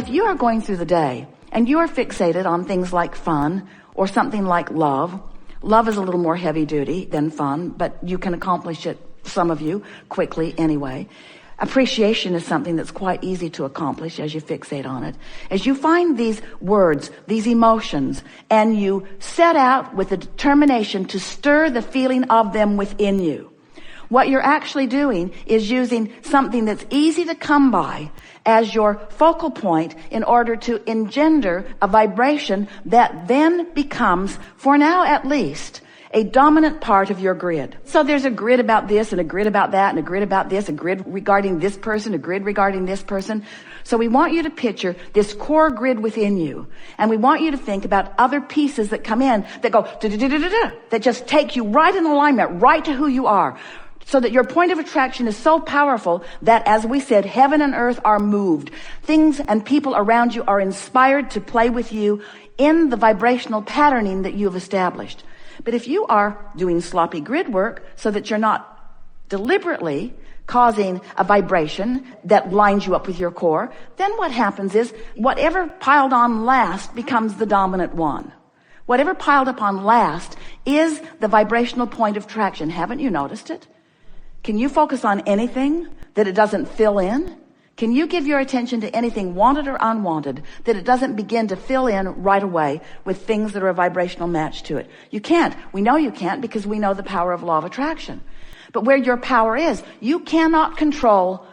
if you are going through the day and you are fixated on things like fun or something like love is a little more heavy duty than fun, but you can accomplish it, some of you, quickly anyway. Appreciation is something that's quite easy to accomplish as you fixate on it. As you find these words, these emotions, and you set out with a determination to stir the feeling of them within you, what you're actually doing is using something that's easy to come by as your focal point in order to engender a vibration that then becomes, for now at least, a dominant part of your grid. So there's a grid about this and a grid about that and a grid about this, a grid regarding this person, a grid regarding this person. So we want you to picture this core grid within you. And we want you to think about other pieces that come in that go da-da-da-da-da, that just take you right in alignment, right to who you are. So that your point of attraction is so powerful that, as we said, heaven and earth are moved. Things and people around you are inspired to play with you in the vibrational patterning that you've established. But if you are doing sloppy grid work so that you're not deliberately causing a vibration that lines you up with your core, then what happens is whatever piled on last becomes the dominant one. Whatever piled upon last is the vibrational point of traction. Haven't you noticed it? Can you focus on anything that it doesn't fill in? Can you give your attention to anything wanted or unwanted that it doesn't begin to fill in right away with things that are a vibrational match to it? You can't. We know you can't because we know the power of law of attraction. But where your power is, you cannot control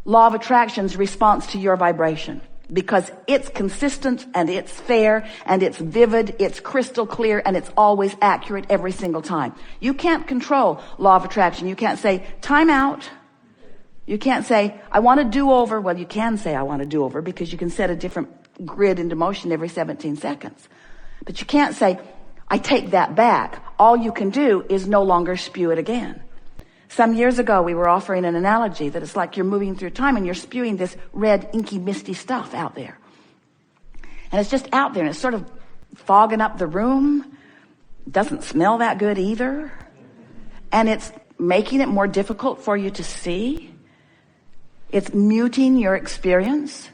law of attraction's response to your vibration because it's consistent and it's fair and it's vivid, it's crystal clear, and it's always accurate every single time. You can't control law of attraction. You can't say, time out. You can't say, I want to do over. Well, you can say, I want to do over because you can set a different grid into motion every 17 seconds. But you can't say, I take that back. All you can do is no longer spew it again. Some years ago, we were offering an analogy that it's like you're moving through time and you're spewing this red, inky, misty stuff out there. And it's just out there and it's sort of fogging up the room. Doesn't smell that good either. And it's making it more difficult for you to see. It's muting your experience.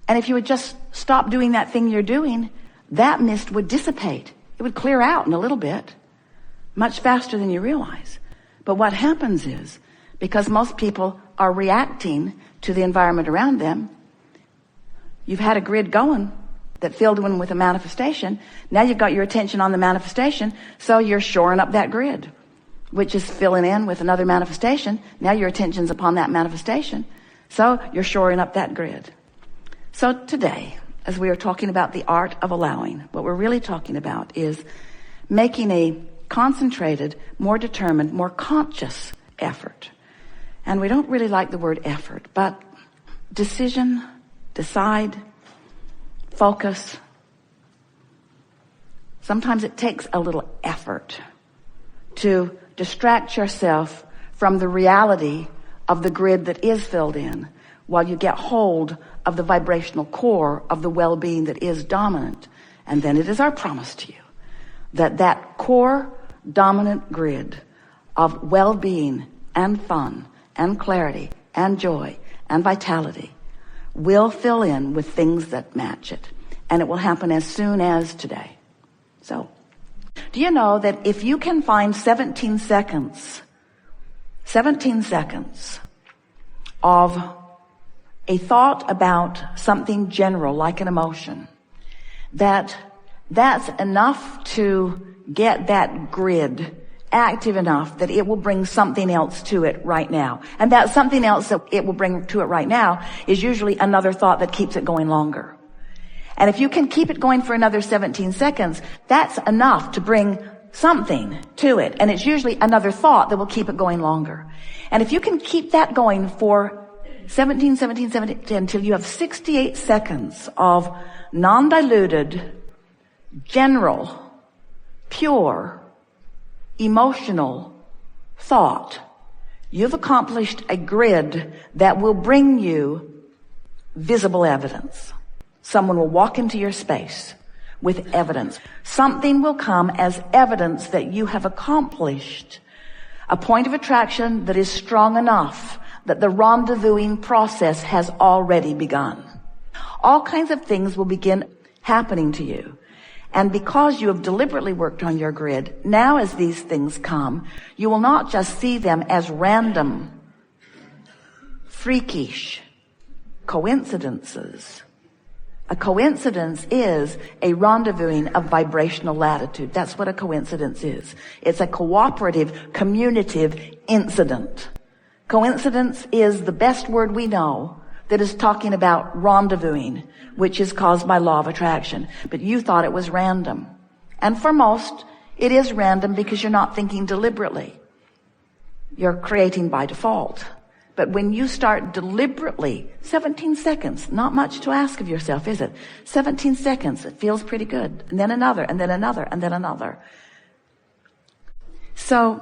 And if you would just stop doing that thing you're doing, that mist would dissipate. It would clear out in a little bit, much faster than you realize. But what happens is, because most people are reacting to the environment around them, you've had a grid going that filled in with a manifestation. Now you've got your attention on the manifestation, so you're shoring up that grid, which is filling in with another manifestation. Now your attention's upon that manifestation, so you're shoring up that grid. So today, as we are talking about the art of allowing, what we're really talking about is making a concentrated, more determined, more conscious effort. And we don't really like the word effort, but decision, decide, focus. Sometimes it takes a little effort to distract yourself from the reality of the grid that is filled in while you get hold of the vibrational core of the well-being that is dominant. And then it is our promise to you that that core dominant grid of well-being and fun and clarity and joy and vitality will fill in with things that match it. And it will happen as soon as today. So, do you know that if you can find 17 seconds of a thought about something general like an emotion, that's enough to get that grid active enough that it will bring something else to it right now. And that something else that it will bring to it right now is usually another thought that keeps it going longer. And if you can keep it going for another 17 seconds, that's enough to bring something to it. And it's usually another thought that will keep it going longer. And if you can keep that going for 17, until you have 68 seconds of non-diluted, general, pure, emotional thought, you've accomplished a grid that will bring you visible evidence. Someone will walk into your space with evidence. Something will come as evidence that you have accomplished a point of attraction that is strong enough that the rendezvousing process has already begun. All kinds of things will begin happening to you. And because you have deliberately worked on your grid, now as these things come, you will not just see them as random, freakish coincidences. A coincidence is a rendezvousing of vibrational latitude. That's what a coincidence is. It's a cooperative, communicative incident. Coincidence is the best word we know that is talking about rendezvousing, which is caused by law of attraction. But you thought it was random. And for most, it is random because you're not thinking deliberately. You're creating by default. But when you start deliberately, 17 seconds, not much to ask of yourself, is it? 17 seconds, it feels pretty good. And then another, and then another, and then another. So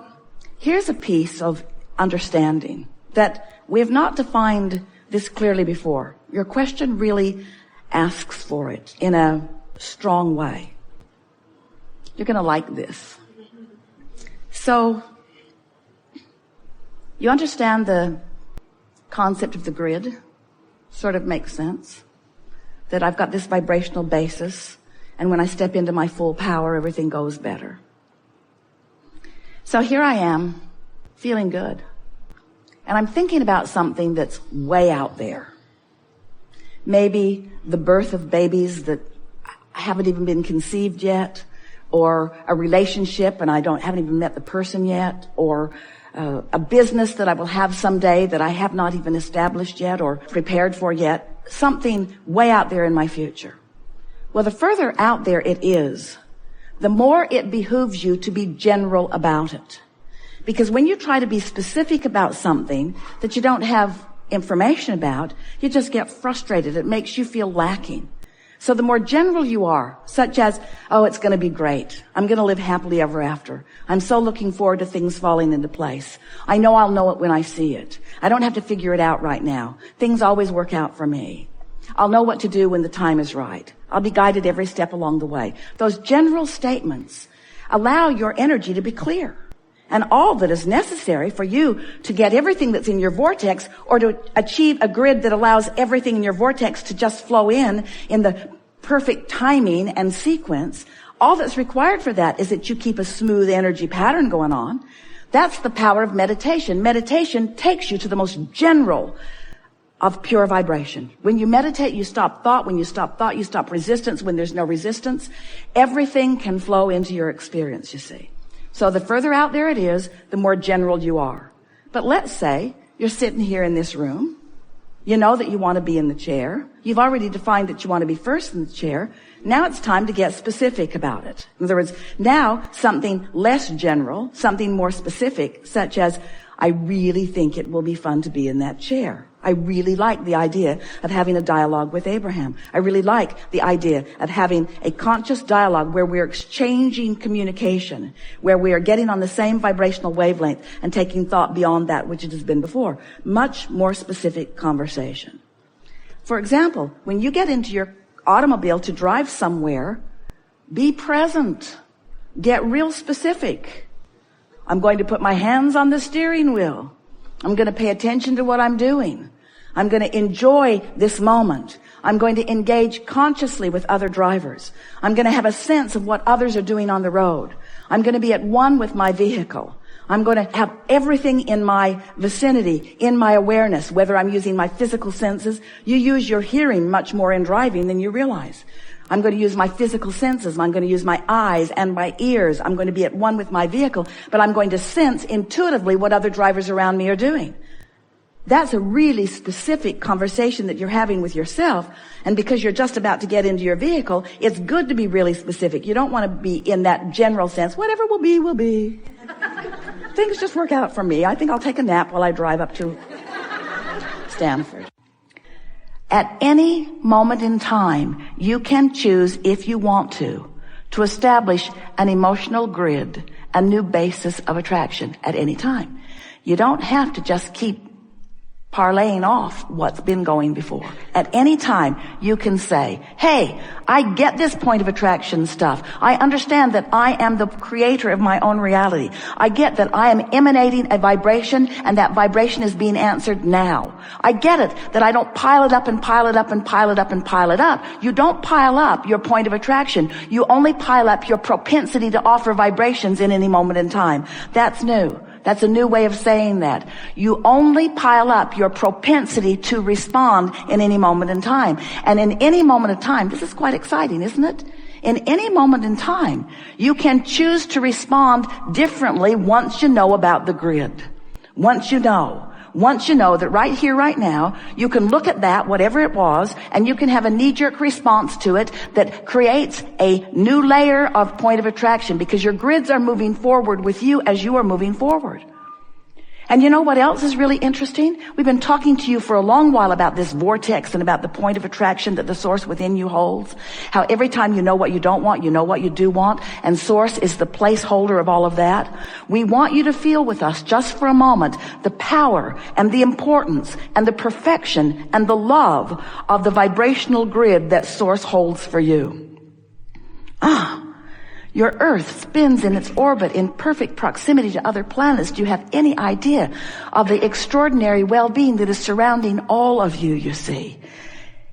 here's a piece of understanding that we have not defined this clearly before. Your question really asks for it in a strong way. You're going to like this. So you understand the concept of the grid? Sort of makes sense. That I've got this vibrational basis, and when I step into my full power, everything goes better. So here I am, feeling good. And I'm thinking about something that's way out there. Maybe the birth of babies that haven't even been conceived yet, or a relationship and I haven't even met the person yet, or a business that I will have someday that I have not even established yet or prepared for yet. Something way out there in my future. Well, the further out there it is, the more it behooves you to be general about it. Because when you try to be specific about something that you don't have information about, you just get frustrated. It makes you feel lacking. So the more general you are, such as, oh, it's going to be great. I'm going to live happily ever after. I'm so looking forward to things falling into place. I know I'll know it when I see it. I don't have to figure it out right now. Things always work out for me. I'll know what to do when the time is right. I'll be guided every step along the way. Those general statements allow your energy to be clear. And all that is necessary for you to get everything that's in your vortex, or to achieve a grid that allows everything in your vortex to just flow in the perfect timing and sequence, all that's required for that is that you keep a smooth energy pattern going on. That's the power of meditation. Meditation takes you to the most general of pure vibration. When you meditate, you stop thought. When you stop thought, you stop resistance. When there's no resistance, everything can flow into your experience, you see. So the further out there it is, the more general you are. But let's say you're sitting here in this room. You know that you want to be in the chair. You've already defined that you want to be first in the chair. Now it's time to get specific about it. In other words, now something less general, something more specific, such as, I really think it will be fun to be in that chair. I really like the idea of having a dialogue with Abraham. I really like the idea of having a conscious dialogue where we're exchanging communication, where we are getting on the same vibrational wavelength and taking thought beyond that which it has been before. Much more specific conversation. For example, when you get into your automobile to drive somewhere, be present. Get real specific. I'm going to put my hands on the steering wheel. I'm going to pay attention to what I'm doing. I'm going to enjoy this moment. I'm going to engage consciously with other drivers. I'm going to have a sense of what others are doing on the road. I'm going to be at one with my vehicle. I'm going to have everything in my vicinity, in my awareness, whether I'm using my physical senses. You use your hearing much more in driving than you realize. I'm going to use my physical senses. I'm going to use my eyes and my ears. I'm going to be at one with my vehicle, but I'm going to sense intuitively what other drivers around me are doing. That's a really specific conversation that you're having with yourself. And because you're just about to get into your vehicle, it's good to be really specific. You don't want to be in that general sense. Whatever will be, will be. Things just work out for me. I think I'll take a nap while I drive up to Stanford. At any moment in time, you can choose, if you want to establish an emotional grid, a new basis of attraction at any time. You don't have to just keep parlaying off what's been going before. At any time, you can say, hey, I get this point of attraction stuff. I understand that I am the creator of my own reality. I get that I am emanating a vibration, and that vibration is being answered now. I get it that I don't pile it up and pile it up and pile it up and pile it up. You don't pile up your point of attraction. You only pile up your propensity to offer vibrations in any moment in time. That's new. That's a new way of saying that. You only pile up your propensity to respond in any moment in time. And in any moment of time, this is quite exciting, isn't it? In any moment in time, you can choose to respond differently once you know about the grid. Once you know that right here, right now, you can look at that, whatever it was, and you can have a knee-jerk response to it that creates a new layer of point of attraction, because your grids are moving forward with you as you are moving forward. And you know what else is really interesting? We've been talking to you for a long while about this vortex and about the point of attraction that the source within you holds. How every time you know what you don't want, you know what you do want, and source is the placeholder of all of that. We want you to feel with us just for a moment the power and the importance and the perfection and the love of the vibrational grid that source holds for you. Your Earth spins in its orbit in perfect proximity to other planets. Do you have any idea of the extraordinary well-being that is surrounding all of you, you see?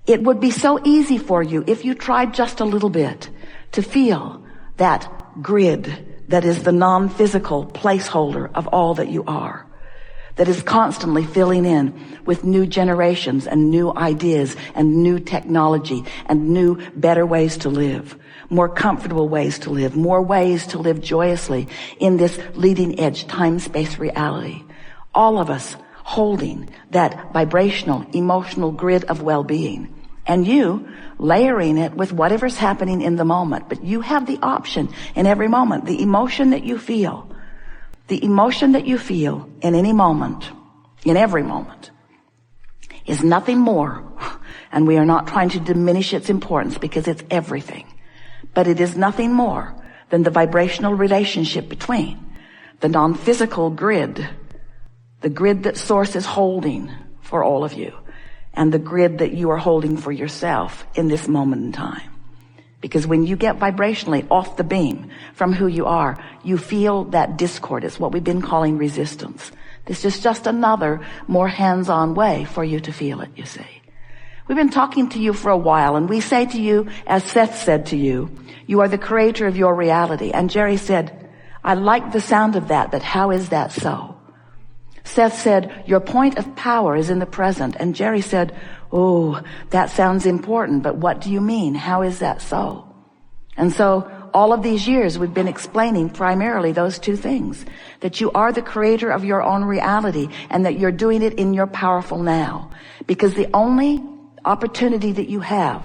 It would be so easy for you if you tried just a little bit to feel that grid that is the non-physical placeholder of all that you are, that is constantly filling in with new generations and new ideas and new technology and new, better ways to live. More comfortable ways to live, more ways to live joyously in this leading edge time-space reality. All of us holding that vibrational, emotional grid of well-being. And you layering it with whatever's happening in the moment. But you have the option in every moment. The emotion that you feel in any moment, in every moment, is nothing more. And we are not trying to diminish its importance, because it's everything. But it is nothing more than the vibrational relationship between the non-physical grid, the grid that source is holding for all of you, and the grid that you are holding for yourself in this moment in time. Because when you get vibrationally off the beam from who you are, you feel that discord. It's what we've been calling resistance. This is just another more hands-on way for you to feel it, you see. We've been talking to you for a while, and we say to you, as Seth said to you, you are the creator of your reality. And Jerry said, I like the sound of that, but how is that so? Seth said, your point of power is in the present. And Jerry said, oh, that sounds important, but what do you mean? How is that so? And so all of these years we've been explaining primarily those two things, that you are the creator of your own reality and that you're doing it in your powerful now. Because the only opportunity that you have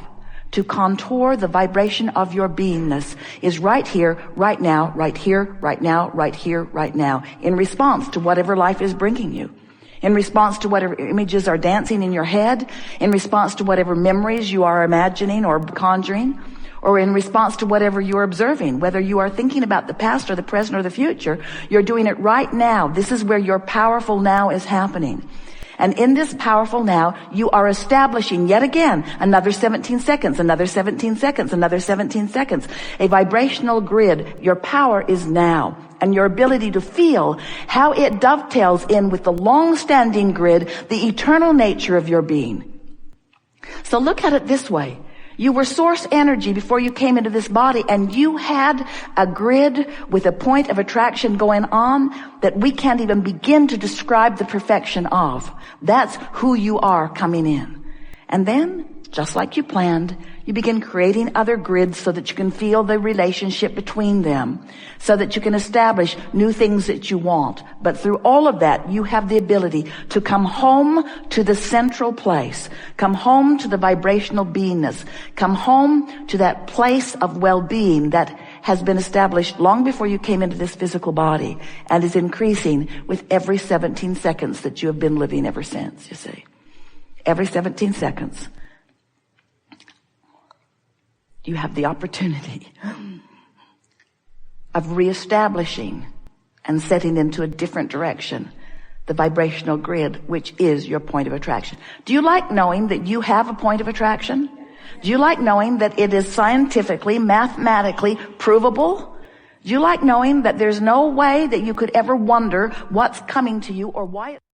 to contour the vibration of your beingness is right here, right now, right here, right now, right here, right now, in response to whatever life is bringing you, in response to whatever images are dancing in your head, in response to whatever memories you are imagining or conjuring, or in response to whatever you're observing. Whether you are thinking about the past or the present or the future, you're doing it right now. This is where your powerful now is happening. And in this powerful now, you are establishing yet again another 17 seconds, another 17 seconds, another 17 seconds. A vibrational grid. Your power is now. And your ability to feel how it dovetails in with the long-standing grid, the eternal nature of your being. So look at it this way. You were source energy before you came into this body, and you had a grid with a point of attraction going on that we can't even begin to describe the perfection of. That's who you are coming in. And then, just like you planned, you begin creating other grids so that you can feel the relationship between them, so that you can establish new things that you want. But through all of that, you have the ability to come home to the central place, come home to the vibrational beingness, come home to that place of well-being that has been established long before you came into this physical body and is increasing with every 17 seconds that you have been living ever since, you see. Every 17 seconds. You have the opportunity of reestablishing and setting into a different direction the vibrational grid, which is your point of attraction. Do you like knowing that you have a point of attraction? Do you like knowing that it is scientifically, mathematically provable? Do you like knowing that there's no way that you could ever wonder what's coming to you or why